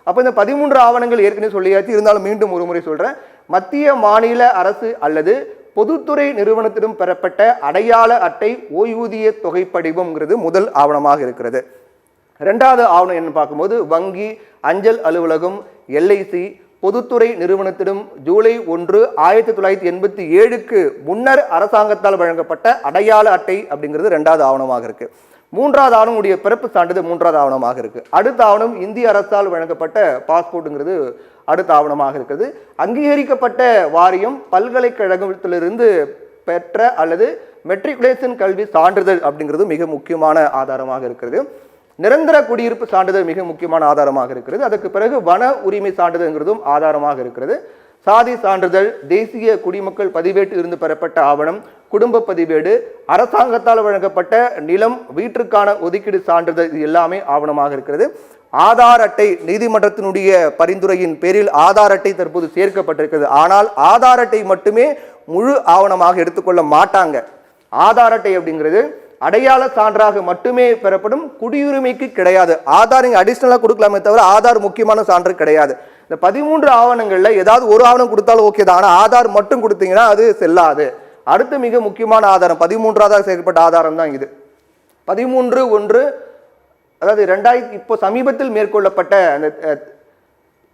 அப்போ இந்த 13 ஆவணங்கள் ஏற்கனவே சொல்லியாச்சு, இருந்தாலும் மீண்டும் ஒரு முறை சொல்றேன். மத்திய மாநில அரசு அல்லது பொதுத்துறை நிறுவனத்திடம் பெறப்பட்ட அடையாள அட்டை ஓய்வூதிய தொகை படிவம்ங்கிறது முதல் ஆவணமாக இருக்கிறது. இரண்டாவது ஆவணம் என்ன பார்க்கும்போது வங்கி, அஞ்சல் அலுவலகம், எல்ஐசி, பொதுத்துறை நிறுவனத்திடம் ஜூலை 1, 1987க்கு முன்னர் அரசாங்கத்தால் வழங்கப்பட்ட அடையாள அட்டை அப்படிங்கிறது இரண்டாவது ஆவணமாக இருக்கு. மூன்றாவது ஆவணம் உடைய பிறப்பு சான்றிதழ் மூன்றாவது ஆவணமாக இருக்கு. அடுத்த ஆவணம் இந்திய அரசால் வழங்கப்பட்ட பாஸ்போர்ட்டுங்கிறது அடுத்த ஆவணமாக இருக்குது. அங்கீகரிக்கப்பட்ட வாரியம் பல்கலைக்கழகத்திலிருந்து பெற்ற அல்லது மெட்ரிகுலேஷன் கல்வி சான்றிதழ் அப்படிங்கிறது மிக முக்கியமான ஆதாரமாக இருக்கிறது. நிரந்தர குடியிருப்பு சான்றிதழ் மிக முக்கியமான ஆதாரமாக இருக்கிறது. அதற்கு பிறகு வன உரிமை சான்றிதழ்ங்கிறதும் ஆதாரமாக இருக்கிறது. சாதி சான்றிதழ், தேசிய குடிமக்கள் பதிவேட்டு இருந்து பெறப்பட்ட ஆவணம், குடும்ப பதிவேடு, அரசாங்கத்தால் வழங்கப்பட்ட நிலம், வீட்டிற்கான ஒதுக்கீடு சான்றிதழ், இது எல்லாமே ஆவணமாக இருக்கிறது. ஆதார் அட்டை நீதிமன்றத்தினுடைய பரிந்துரையின் பேரில் ஆதார் அட்டை தற்போது சேர்க்கப்பட்டிருக்கிறது. ஆனால் ஆதார் அட்டை மட்டுமே முழு ஆவணமாக எடுத்துக்கொள்ள மாட்டாங்க. ஆதார் அட்டை அப்படிங்கிறது அடையாள சான்றாக மட்டுமே பெறப்படும், குடியுரிமைக்கு கிடையாது. ஆதார் இங்கே அடிஷ்னலாக கொடுக்கலாமே தவிர ஆதார் முக்கியமான சான்று கிடையாது. இந்த 13 ஆவணங்கள்ல ஏதாவது ஒரு ஆவணம் கொடுத்தாலும் ஓகே தான், ஆனால் ஆதார் மட்டும் கொடுத்தீங்கன்னா அது செல்லாது. அடுத்து மிக முக்கியமான ஆதாரம் 13ஆவதாக சேர்க்கப்பட்ட ஆதாரம் தான் இது. 13(1) அதாவது 2000 இப்போ சமீபத்தில் மேற்கொள்ளப்பட்ட அந்த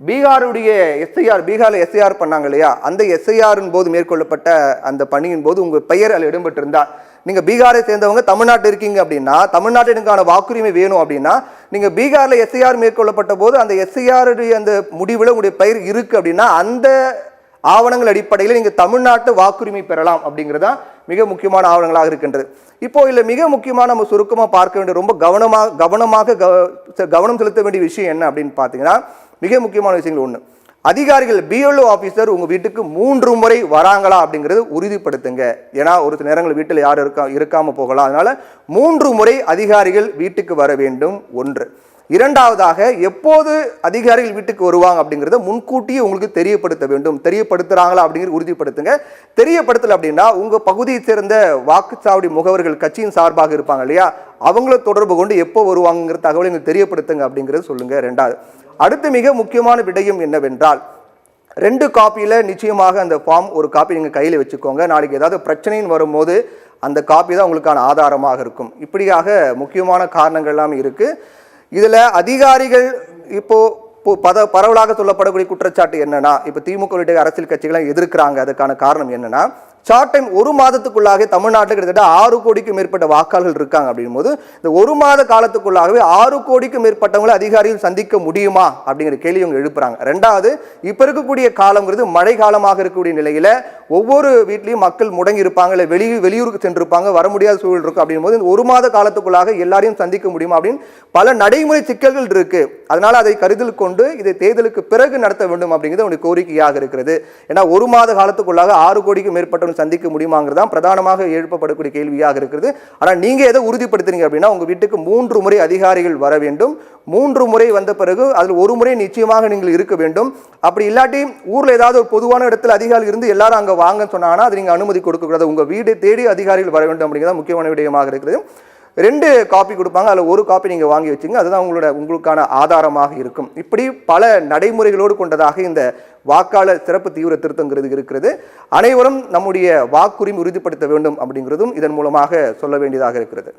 பீகாருடைய எஸ்ஐஆர், பீகாரில் எஸ்ஐஆர் பண்ணாங்க இல்லையா, அந்த எஸ்ஐஆரின் போது மேற்கொள்ளப்பட்ட அந்த பணியின் போது உங்கள் பெயர் அதில் இடம்பெற்றிருந்தால், நீங்கள் பீகாரை சேர்ந்தவங்க தமிழ்நாட்டில் இருக்கீங்க அப்படின்னா, தமிழ்நாட்டிற்கான வாக்குரிமை வேணும் அப்படின்னா, நீங்கள் பீகாரில் எஸ்ஐஆர் மேற்கொள்ளப்பட்ட போது அந்த எஸ்ஐஆருடைய அந்த முடிவில் உங்களுடைய பெயர் இருக்குது அப்படின்னா அந்த ஆவணங்கள் அடிப்படையில் நீங்கள் தமிழ்நாட்டு வாக்குரிமை பெறலாம் அப்படிங்கிறதான் மிக முக்கியமான ஆவணங்களாக இருக்கின்றது. இப்போ இதில் மிக முக்கியமாக நம்ம சுருக்கமாக பார்க்க வேண்டிய, ரொம்ப கவனம் செலுத்த வேண்டிய விஷயம் என்ன அப்படின்னு பார்த்தீங்கன்னா, மிக முக்கியமான விஷயங்கள் ஒன்று, அதிகாரிகள் பிஎல்ஓ ஆஃபீஸர் உங்கள் வீட்டுக்கு 3 முறை வராங்களா அப்படிங்கிறது உறுதிப்படுத்துங்க. ஏன்னா ஒரு சில நேரங்கள் வீட்டில் யாரும் இருக்காமல் போகலாம். அதனால 3 முறை அதிகாரிகள் வீட்டுக்கு வர வேண்டும். ஒன்று. இரண்டாவதாக, எப்போது அதிகாரிகள் வீட்டுக்கு வருவாங்க அப்படிங்கிறத முன்கூட்டியே உங்களுக்கு தெரியப்படுத்த வேண்டும். தெரியப்படுத்துறாங்களா அப்படிங்கிறது உறுதிப்படுத்துங்க. தெரியப்படுத்தலை அப்படின்னா உங்கள் பகுதியை சேர்ந்த வாக்குச்சாவடி முகவர்கள் கட்சியின் சார்பாக இருப்பாங்க இல்லையா, அவங்கள தொடர்பு கொண்டு எப்போ வருவாங்கிற தகவலை எங்களுக்கு தெரியப்படுத்துங்க அப்படிங்கிறது சொல்லுங்க. ரெண்டாவது, அடுத்து மிக முக்கியமான விடயம் என்னவென்றால், 2 காப்பியில் நிச்சயமாக அந்த ஃபார்ம் ஒரு காப்பி நீங்கள் கையில் வச்சுக்கோங்க. நாளைக்கு ஏதாவது பிரச்சனைன்னு வரும்போது அந்த காப்பி தான் உங்களுக்கான ஆதாரமாக இருக்கும். இப்படியாக முக்கியமான காரணங்கள் எல்லாம் இருக்குது. இதில் அதிகாரிகள் இப்போ பரவலாக சொல்லப்படக்கூடிய குற்றச்சாட்டு என்னன்னா, இப்போ திமுக உள்ளிட்ட அரசியல் கட்சிகளை எதிர்க்கிறாங்க. அதுக்கான காரணம் என்னன்னா, ஷார்ட் டைம் 1 மாதத்துக்குள்ளாக தமிழ்நாட்டில் கிட்டத்தட்ட 6 கோடிக்கும் மேற்பட்ட வாக்காளர்கள் இருக்காங்க. அப்படின் போது இந்த 1 மாத காலத்துக்குள்ளாகவே 6 கோடிக்கும் மேற்பட்டவங்களை அதிகாரிகள் சந்திக்க முடியுமா அப்படிங்கிற கேள்வி அவங்க எழுப்புறாங்க. ரெண்டாவது, இப்போ இருக்கக்கூடிய காலங்கிறது மழை காலமாக இருக்கக்கூடிய நிலையில ஒவ்வொரு வீட்லையும் மக்கள் முடங்கி இருப்பாங்க, இல்லை வெளியூருக்கு சென்றிருப்பாங்க, வர முடியாத சூழல் இருக்கும். அப்படின் போது இந்த 1 மாத காலத்துக்குள்ளாக எல்லாரையும் சந்திக்க முடியுமா அப்படின்னு பல நடைமுறை சிக்கல்கள் இருக்கு. அதனால அதை கருத்தில் கொண்டு இதை தேர்தலுக்கு பிறகு நடத்த வேண்டும் அப்படிங்கிறது அவனுடைய கோரிக்கையாக இருக்கிறது. ஏன்னா 1 மாத காலத்துக்குள்ளாக 6 கோடிக்கும் மேற்பட்ட சந்திக்க முடியுமாங்கிறதா பிரதானமாக எழுப்பப்படக்கூடிய கேள்வியாக இருக்கிறது. ஆனால் நீங்க எதை உறுதிப்படுத்துறீங்க அப்படின்னா, உங்க வீட்டுக்கு 3 முறை அதிகாரிகள் வர வேண்டும். 3 முறை வந்த பிறகு அதில் 1 முறை நிச்சயமாக நீங்கள் இருக்க வேண்டும். அப்படி இல்லாட்டி ஊர்ல ஏதாவது ஒரு பொதுவான இடத்துல அதிகாரிகள் இருந்து எல்லாரும் அங்க வாங்கன்னு சொன்னாங்கன்னா அது நீங்க அனுமதி கொடுக்க கூடாது. உங்க வீடு தேடி அதிகாரிகள் வர வேண்டும் அப்படிங்கிறதா முக்கியமான விடயமாக இருக்கிறது. 2 காப்பி கொடுப்பாங்க, அதில் 1 காப்பி நீங்கள் வாங்கி வச்சுங்க. அதுதான் உங்களுக்கான ஆதாரமாக இருக்கும். இப்படி பல நடைமுறைகளோடு கொண்டதாக இந்த வாக்காளர் சிறப்பு தீவிர திருத்தங்கிறது இருக்கிறது. அனைவரும் நம்முடைய வாக்குரிமை உறுதிப்படுத்த வேண்டும் அப்படிங்கிறதும் இதன் மூலமாக சொல்ல வேண்டியதாக இருக்கிறது.